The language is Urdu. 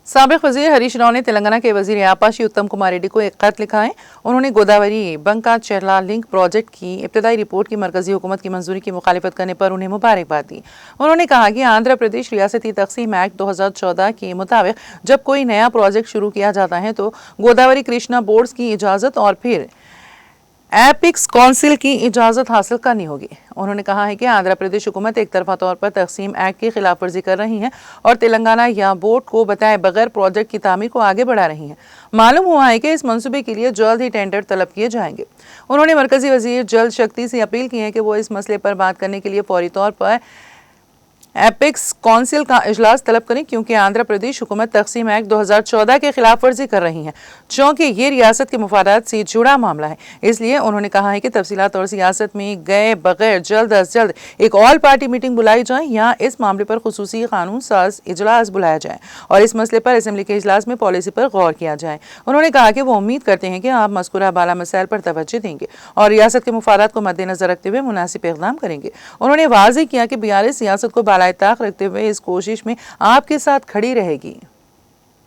سابق وزیر ہریش راؤ نے تلنگانہ کے وزیر آبپاشی اتم کمار ریڈی کو ایک خط لکھا ہے۔ انہوں نے گوداوری بنکا چیرلا لنک پروجیکٹ کی ابتدائی رپورٹ کی مرکزی حکومت کی منظوری کی مخالفت کرنے پر انہیں مبارکباد دی۔ انہوں نے کہا کہ آندھرا پردیش ریاستی تقسیم ایکٹ 2014 کے مطابق جب کوئی نیا پروجیکٹ شروع کیا جاتا ہے تو گوداوری کرشنا بورڈز کی اجازت اور پھر ایپیکس کونسل کی اجازت حاصل کرنی ہوگی۔ انہوں نے کہا ہے کہ آندھرا پردیش حکومت ایک طرفہ طور پر تقسیم ایکٹ کی خلاف ورزی کر رہی ہے اور تلنگانہ یا بورڈ کو بتائے بغیر پروجیکٹ کی تعمیر کو آگے بڑھا رہی ہے۔ معلوم ہوا ہے کہ اس منصوبے کے لیے جلد ہی ٹینڈر طلب کیے جائیں گے۔ انہوں نے مرکزی وزیر جل شکتی سے اپیل کی ہے کہ وہ اس مسئلے پر بات کرنے کے لیے فوری طور پر ایپیکس کونسل کا اجلاس طلب کریں، کیونکہ آندھرا پردیش حکومت تقسیم ایکٹ 2014 کے خلاف ورزی کر رہی ہے، چونکہ یہ ریاست کے مفادات سے جڑا معاملہ ہے۔ اس لیے انہوں نے کہا ہے کہ تفصیلات اور سیاست میں گئے بغیر جلد از جلد ایک آل پارٹی میٹنگ بلائی جائے یا اس معاملے پر خصوصی قانون ساز اجلاس بلایا جائے اور اس مسئلے پر اسمبلی کے اجلاس میں پالیسی پر غور کیا جائے۔ انہوں نے کہا کہ وہ امید کرتے ہیں کہ آپ مذکورہ بالا مسائل پر توجہ دیں گے اور ریاست کے مفادات کو مد نظر رکھتے ہوئے مناسب اقدام کریں گے۔ انہوں نے واضح کیا کہ BRS سیاست کو بالائے طاق رکھتے ہوئے اس کوشش میں آپ کے ساتھ کھڑی رہے گی۔